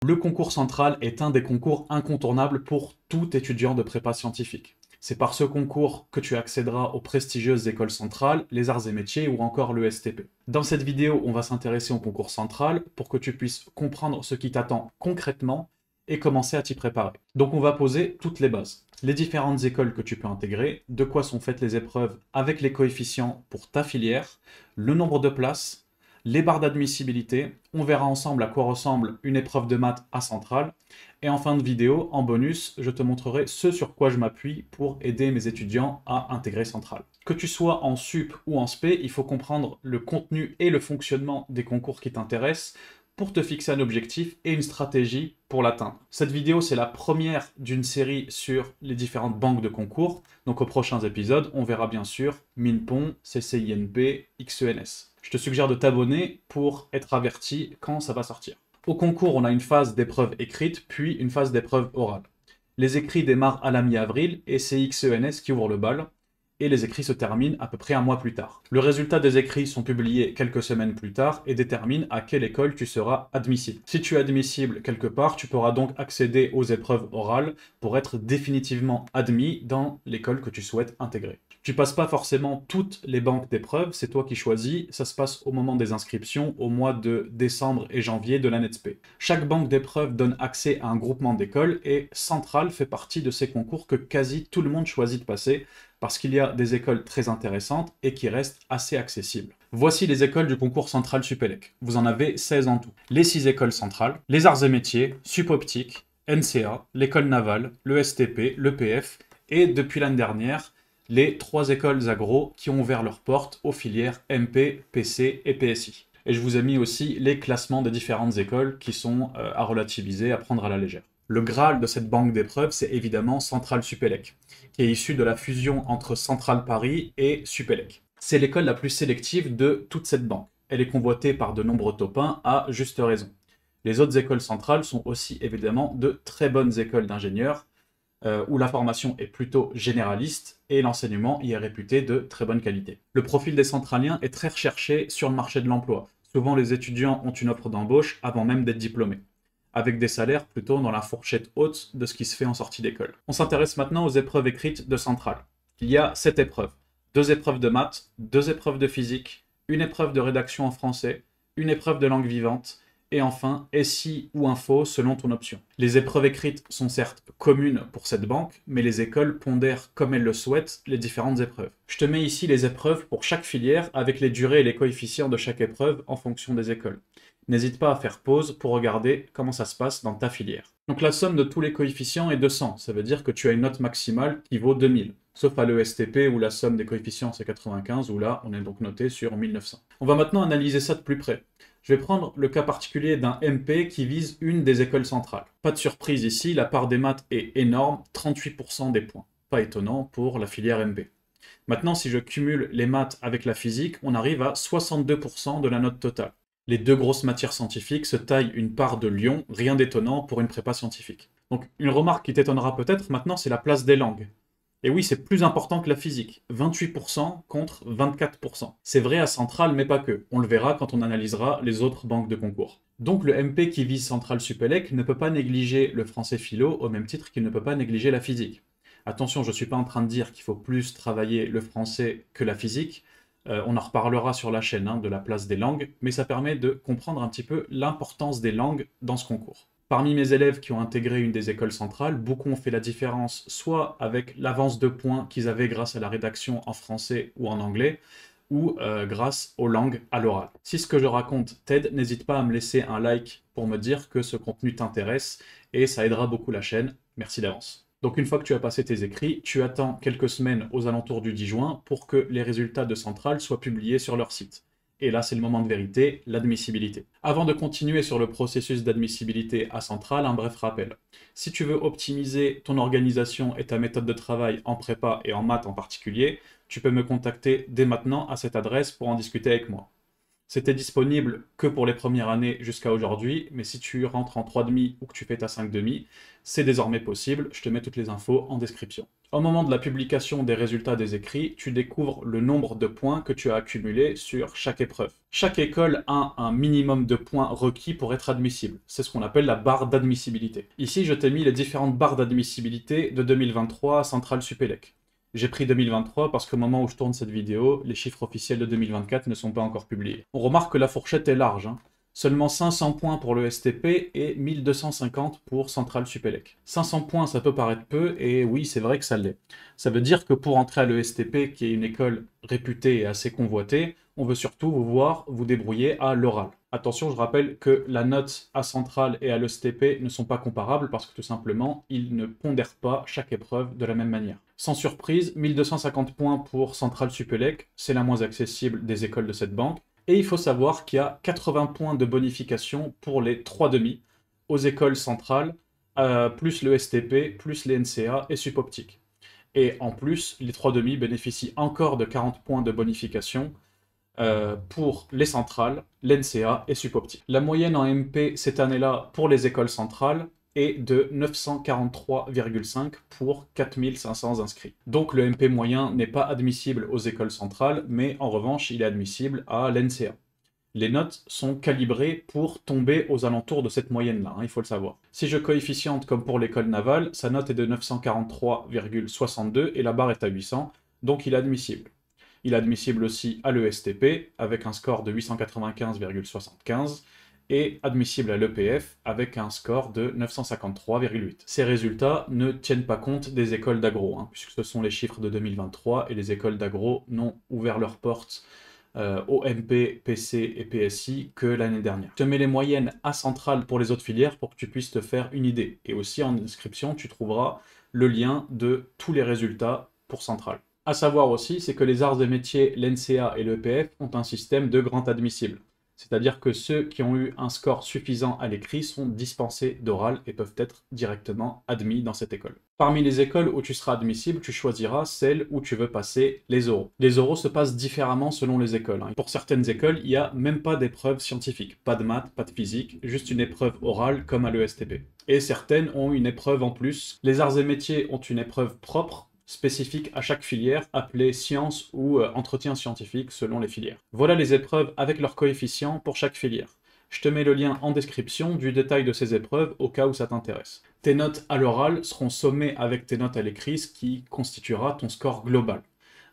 Le concours central est un des concours incontournables pour tout étudiant de prépa scientifique. C'est par ce concours que tu accéderas aux prestigieuses écoles centrales, les arts et métiers ou encore l'ESTP. Dans cette vidéo, on va s'intéresser au concours central pour que tu puisses comprendre ce qui t'attend concrètement et commencer à t'y préparer. Donc on va poser toutes les bases. Les différentes écoles que tu peux intégrer, de quoi sont faites les épreuves avec les coefficients pour ta filière, le nombre de places, les barres d'admissibilité, on verra ensemble à quoi ressemble une épreuve de maths à Centrale, et en fin de vidéo, en bonus, je te montrerai ce sur quoi je m'appuie pour aider mes étudiants à intégrer Centrale. Que tu sois en sup ou en spé, il faut comprendre le contenu et le fonctionnement des concours qui t'intéressent pour te fixer un objectif et une stratégie pour l'atteindre. Cette vidéo, c'est la première d'une série sur les différentes banques de concours. Donc aux prochains épisodes, on verra bien sûr MINPON, CCINP, XENS. Je te suggère de t'abonner pour être averti quand ça va sortir. Au concours, on a une phase d'épreuve écrite, puis une phase d'épreuve orale. Les écrits démarrent à la mi-avril et c'est XENS qui ouvre le bal, et les écrits se terminent à peu près un mois plus tard. Le résultat des écrits sont publiés quelques semaines plus tard et déterminent à quelle école tu seras admissible. Si tu es admissible quelque part, tu pourras donc accéder aux épreuves orales pour être définitivement admis dans l'école que tu souhaites intégrer. Tu passes pas forcément toutes les banques d'épreuves, c'est toi qui choisis, ça se passe au moment des inscriptions, au mois de décembre et janvier de l'année de spé. Chaque banque d'épreuves donne accès à un groupement d'écoles et Centrale fait partie de ces concours que quasi tout le monde choisit de passer parce qu'il y a des écoles très intéressantes et qui restent assez accessibles. Voici les écoles du concours central Supélec. Vous en avez 16 en tout. Les 6 écoles centrales, les arts et métiers, Supoptique, NCA, l'école navale, l'ESTP, l'EPF et depuis l'année dernière, les 3 écoles agro qui ont ouvert leurs portes aux filières MP, PC et PSI. Et je vous ai mis aussi les classements des différentes écoles qui sont à relativiser, à prendre à la légère. Le Graal de cette banque d'épreuves, c'est évidemment Centrale Supélec, qui est issue de la fusion entre Centrale Paris et Supélec. C'est l'école la plus sélective de toute cette banque. Elle est convoitée par de nombreux topins à juste raison. Les autres écoles centrales sont aussi évidemment de très bonnes écoles d'ingénieurs, où la formation est plutôt généraliste et l'enseignement y est réputé de très bonne qualité. Le profil des centraliens est très recherché sur le marché de l'emploi. Souvent, les étudiants ont une offre d'embauche avant même d'être diplômés, avec des salaires plutôt dans la fourchette haute de ce qui se fait en sortie d'école. On s'intéresse maintenant aux épreuves écrites de Centrale. Il y a 7 épreuves. 2 épreuves de maths, 2 épreuves de physique, une épreuve de rédaction en français, une épreuve de langue vivante, et enfin, SI ou info selon ton option. Les épreuves écrites sont certes communes pour cette banque, mais les écoles pondèrent comme elles le souhaitent les différentes épreuves. Je te mets ici les épreuves pour chaque filière avec les durées et les coefficients de chaque épreuve en fonction des écoles. N'hésite pas à faire pause pour regarder comment ça se passe dans ta filière. Donc la somme de tous les coefficients est 200, ça veut dire que tu as une note maximale qui vaut 2000. Sauf à l'ESTP où la somme des coefficients c'est 95, où là on est donc noté sur 1900. On va maintenant analyser ça de plus près. Je vais prendre le cas particulier d'un MP qui vise une des écoles centrales. Pas de surprise ici, la part des maths est énorme, 38% des points. Pas étonnant pour la filière MP. Maintenant, si je cumule les maths avec la physique, on arrive à 62% de la note totale. Les 2 grosses matières scientifiques se taillent une part de lion, rien d'étonnant pour une prépa scientifique. Donc une remarque qui t'étonnera peut-être maintenant, c'est la place des langues. Et oui, c'est plus important que la physique, 28% contre 24%. C'est vrai à Centrale, mais pas que. On le verra quand on analysera les autres banques de concours. Donc le MP qui vise Centrale Supélec ne peut pas négliger le français philo au même titre qu'il ne peut pas négliger la physique. Attention, je ne suis pas en train de dire qu'il faut plus travailler le français que la physique. On en reparlera sur la chaîne de la place des langues, mais ça permet de comprendre un petit peu l'importance des langues dans ce concours. Parmi mes élèves qui ont intégré une des écoles centrales, beaucoup ont fait la différence soit avec l'avance de points qu'ils avaient grâce à la rédaction en français ou en anglais, ou grâce aux langues à l'oral. Si ce que je raconte t'aide, n'hésite pas à me laisser un like pour me dire que ce contenu t'intéresse et ça aidera beaucoup la chaîne. Merci d'avance. Donc une fois que tu as passé tes écrits, tu attends quelques semaines aux alentours du 10 juin pour que les résultats de Centrale soient publiés sur leur site. Et là, c'est le moment de vérité, l'admissibilité. Avant de continuer sur le processus d'admissibilité à Centrale, un bref rappel. Si tu veux optimiser ton organisation et ta méthode de travail en prépa et en maths en particulier, tu peux me contacter dès maintenant à cette adresse pour en discuter avec moi. C'était disponible que pour les premières années jusqu'à aujourd'hui, mais si tu rentres en 3,5 ou que tu fais ta 5,5, c'est désormais possible. Je te mets toutes les infos en description. Au moment de la publication des résultats des écrits, tu découvres le nombre de points que tu as accumulés sur chaque épreuve. Chaque école a un minimum de points requis pour être admissible. C'est ce qu'on appelle la barre d'admissibilité. Ici, je t'ai mis les différentes barres d'admissibilité de 2023 à Centrale Supélec. J'ai pris 2023 parce qu'au moment où je tourne cette vidéo, les chiffres officiels de 2024 ne sont pas encore publiés. On remarque que la fourchette est large, hein. Seulement 500 points pour le STP et 1250 pour Centrale Supélec. 500 points, ça peut paraître peu, et oui, c'est vrai que ça l'est. Ça veut dire que pour entrer à l'ESTP, qui est une école réputée et assez convoitée, on veut surtout vous voir vous débrouiller à l'oral. Attention, je rappelle que la note à Centrale et à l'ESTP ne sont pas comparables parce que tout simplement, ils ne pondèrent pas chaque épreuve de la même manière. Sans surprise, 1250 points pour Centrale Supélec, c'est la moins accessible des écoles de cette banque. Et il faut savoir qu'il y a 80 points de bonification pour les 3,5 aux écoles centrales, plus le STP, plus les NCA et Supoptique. Et en plus, les 3,5 bénéficient encore de 40 points de bonification pour les centrales, l'NCA et Supoptique. La moyenne en MP cette année-là pour les écoles centrales est de 943,5 pour 4500 inscrits. Donc le MP moyen n'est pas admissible aux écoles centrales, mais en revanche, il est admissible à l'NCA. Les notes sont calibrées pour tomber aux alentours de cette moyenne-là, hein, il faut le savoir. Si je coefficiente comme pour l'école navale, sa note est de 943,62 et la barre est à 800, donc il est admissible. Il est admissible aussi à l'ESTP avec un score de 895,75 et admissible à l'EPF avec un score de 953,8. Ces résultats ne tiennent pas compte des écoles d'agro, hein, puisque ce sont les chiffres de 2023 et les écoles d'agro n'ont ouvert leurs portes au MP, PC et PSI que l'année dernière. Je te mets les moyennes à Centrale pour les autres filières pour que tu puisses te faire une idée. Et aussi en description, tu trouveras le lien de tous les résultats pour Centrale. À savoir aussi, c'est que les arts et métiers, l'NCA et l'EPF ont un système de grand admissible. C'est-à-dire que ceux qui ont eu un score suffisant à l'écrit sont dispensés d'oral et peuvent être directement admis dans cette école. Parmi les écoles où tu seras admissible, tu choisiras celle où tu veux passer les oraux. Les oraux se passent différemment selon les écoles, hein. Pour certaines écoles, il n'y a même pas d'épreuve scientifique. Pas de maths, pas de physique, juste une épreuve orale comme à l'ESTP. Et certaines ont une épreuve en plus. Les arts et métiers ont une épreuve propre, spécifique à chaque filière, appelée sciences ou entretien scientifique selon les filières. Voilà les épreuves avec leurs coefficients pour chaque filière. Je te mets le lien en description du détail de ces épreuves au cas où ça t'intéresse. Tes notes à l'oral seront sommées avec tes notes à l'écrit, ce qui constituera ton score global.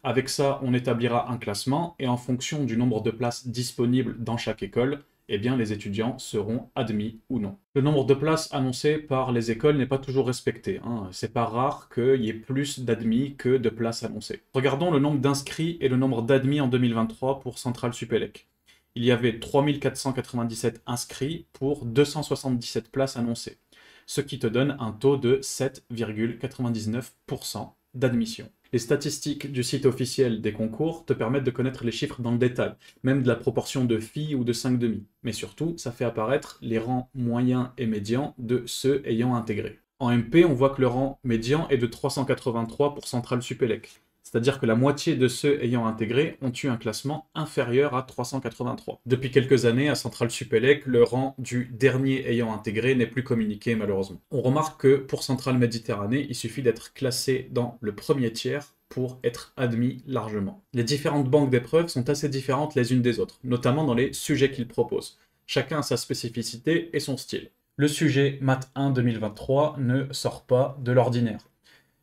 Avec ça, on établira un classement et en fonction du nombre de places disponibles dans chaque école, eh bien les étudiants seront admis ou non. Le nombre de places annoncé par les écoles n'est pas toujours respecté, hein. C'est pas rare qu'il y ait plus d'admis que de places annoncées. Regardons le nombre d'inscrits et le nombre d'admis en 2023 pour Centrale Supélec. Il y avait 3497 inscrits pour 277 places annoncées, ce qui te donne un taux de 7,99% d'admission. Les statistiques du site officiel des concours te permettent de connaître les chiffres dans le détail, même de la proportion de filles ou de 5,5. Mais surtout, ça fait apparaître les rangs moyens et médians de ceux ayant intégré. En MP, on voit que le rang médian est de 383 pour Centrale Supélec. C'est-à-dire que la moitié de ceux ayant intégré ont eu un classement inférieur à 383. Depuis quelques années, à Centrale Supélec, le rang du dernier ayant intégré n'est plus communiqué malheureusement. On remarque que pour Centrale Méditerranée, il suffit d'être classé dans le premier tiers pour être admis largement. Les différentes banques d'épreuves sont assez différentes les unes des autres, notamment dans les sujets qu'ils proposent. Chacun a sa spécificité et son style. Le sujet Math 1 2023 ne sort pas de l'ordinaire.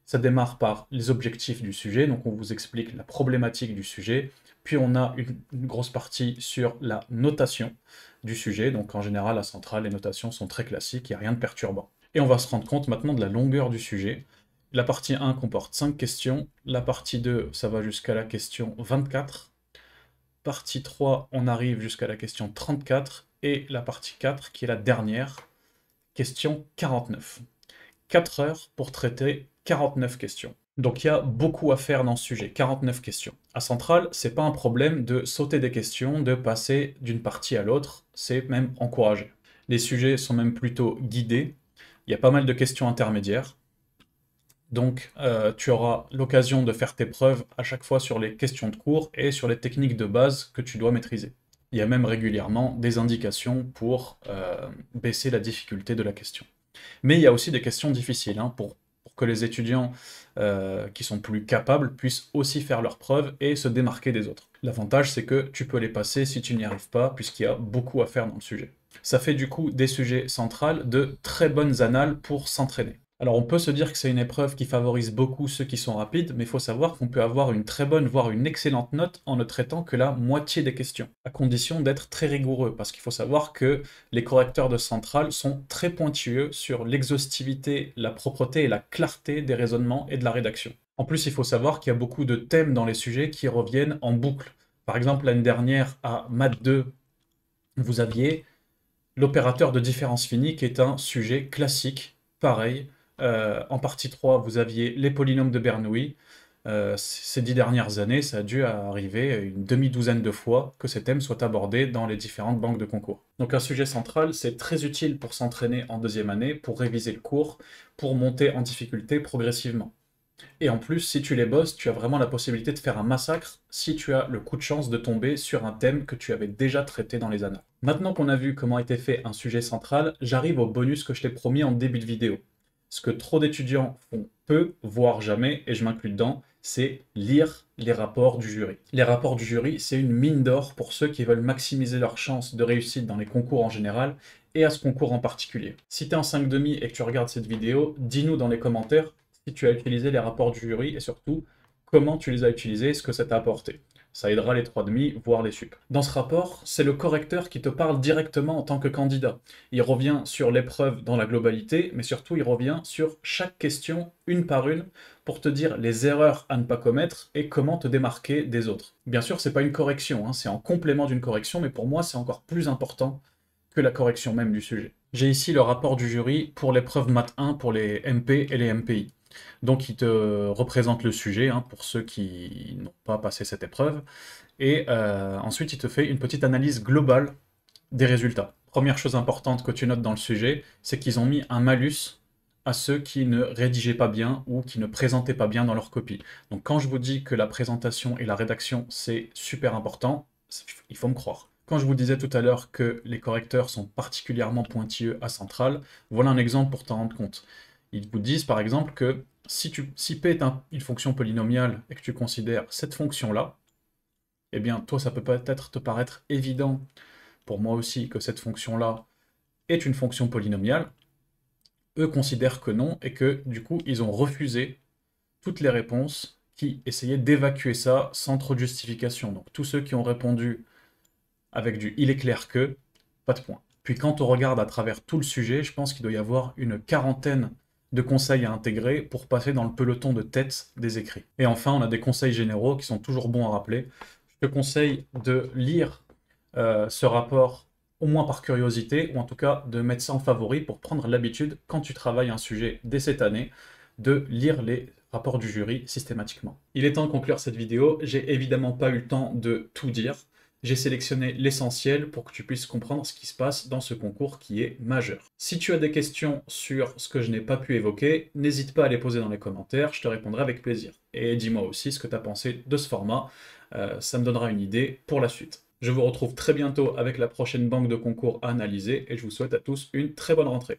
Ça démarre par les objectifs du sujet, donc on vous explique la problématique du sujet, puis on a une grosse partie sur la notation du sujet, donc en général à Centrale, les notations sont très classiques, il n'y a rien de perturbant. Et on va se rendre compte maintenant de la longueur du sujet. La partie 1 comporte 5 questions, la partie 2, ça va jusqu'à la question 24, partie 3, on arrive jusqu'à la question 34, et la partie 4, qui est la dernière, question 49. 4 heures pour traiter 49 questions. Donc il y a beaucoup à faire dans ce sujet, 49 questions. À Centrale, c'est pas un problème de sauter des questions, de passer d'une partie à l'autre, c'est même encouragé. Les sujets sont même plutôt guidés, il y a pas mal de questions intermédiaires, donc tu auras l'occasion de faire tes preuves à chaque fois sur les questions de cours et sur les techniques de base que tu dois maîtriser. Il y a même régulièrement des indications pour baisser la difficulté de la question. Mais il y a aussi des questions difficiles, hein, pour que les étudiants qui sont plus capables puissent aussi faire leurs preuves et se démarquer des autres. L'avantage, c'est que tu peux les passer si tu n'y arrives pas, puisqu'il y a beaucoup à faire dans le sujet. Ça fait du coup des sujets centrales de très bonnes annales pour s'entraîner. Alors on peut se dire que c'est une épreuve qui favorise beaucoup ceux qui sont rapides, mais il faut savoir qu'on peut avoir une très bonne, voire une excellente note en ne traitant que la moitié des questions, à condition d'être très rigoureux, parce qu'il faut savoir que les correcteurs de centrale sont très pointilleux sur l'exhaustivité, la propreté et la clarté des raisonnements et de la rédaction. En plus, il faut savoir qu'il y a beaucoup de thèmes dans les sujets qui reviennent en boucle. Par exemple, l'année dernière, à Math 2, vous aviez l'opérateur de différence finie, qui est un sujet classique, pareil. En partie 3, vous aviez les polynômes de Bernoulli. Ces 10 dernières années, ça a dû arriver une demi-douzaine de fois que ces thèmes soient abordés dans les différentes banques de concours. Donc un sujet central, c'est très utile pour s'entraîner en deuxième année, pour réviser le cours, pour monter en difficulté progressivement. Et en plus, si tu les bosses, tu as vraiment la possibilité de faire un massacre si tu as le coup de chance de tomber sur un thème que tu avais déjà traité dans les annales. Maintenant qu'on a vu comment était fait un sujet central, j'arrive au bonus que je t'ai promis en début de vidéo. Ce que trop d'étudiants font peu, voire jamais, et je m'inclus dedans, c'est lire les rapports du jury. Les rapports du jury, c'est une mine d'or pour ceux qui veulent maximiser leurs chances de réussite dans les concours en général et à ce concours en particulier. Si tu es en 5,5 et que tu regardes cette vidéo, dis-nous dans les commentaires si tu as utilisé les rapports du jury et surtout comment tu les as utilisés et ce que ça t'a apporté. Ça aidera les 3,5, voire les sup. Dans ce rapport, c'est le correcteur qui te parle directement en tant que candidat. Il revient sur l'épreuve dans la globalité, mais surtout il revient sur chaque question, une par une, pour te dire les erreurs à ne pas commettre et comment te démarquer des autres. Bien sûr, c'est pas une correction, hein, c'est en complément d'une correction, mais pour moi, c'est encore plus important que la correction même du sujet. J'ai ici le rapport du jury pour l'épreuve Math 1 pour les MP et les MPI. Donc il te représente le sujet, hein, pour ceux qui n'ont pas passé cette épreuve, et ensuite il te fait une petite analyse globale des résultats. Première chose importante que tu notes dans le sujet, c'est qu'ils ont mis un malus à ceux qui ne rédigeaient pas bien ou qui ne présentaient pas bien dans leur copie. Donc quand je vous dis que la présentation et la rédaction c'est super important, il faut me croire. Quand je vous disais tout à l'heure que les correcteurs sont particulièrement pointilleux à Centrale, voilà un exemple pour t'en rendre compte. Ils vous disent par exemple que si P est une fonction polynomiale et que tu considères cette fonction-là, eh bien toi ça peut peut-être te paraître évident, pour moi aussi, que cette fonction-là est une fonction polynomiale. Eux considèrent que non et que du coup ils ont refusé toutes les réponses qui essayaient d'évacuer ça sans trop de justification. Donc tous ceux qui ont répondu avec du il est clair que, pas de point. Puis quand on regarde à travers tout le sujet, je pense qu'il doit y avoir une quarantaine de conseils à intégrer pour passer dans le peloton de tête des écrits. Et enfin, on a des conseils généraux qui sont toujours bons à rappeler. Je te conseille de lire ce rapport au moins par curiosité, ou en tout cas de mettre ça en favori pour prendre l'habitude, quand tu travailles un sujet dès cette année, de lire les rapports du jury systématiquement. Il est temps de conclure cette vidéo. J'ai évidemment pas eu le temps de tout dire. J'ai sélectionné l'essentiel pour que tu puisses comprendre ce qui se passe dans ce concours qui est majeur. Si tu as des questions sur ce que je n'ai pas pu évoquer, n'hésite pas à les poser dans les commentaires, je te répondrai avec plaisir. Et dis-moi aussi ce que tu as pensé de ce format, ça me donnera une idée pour la suite. Je vous retrouve très bientôt avec la prochaine banque de concours à analyser et je vous souhaite à tous une très bonne rentrée.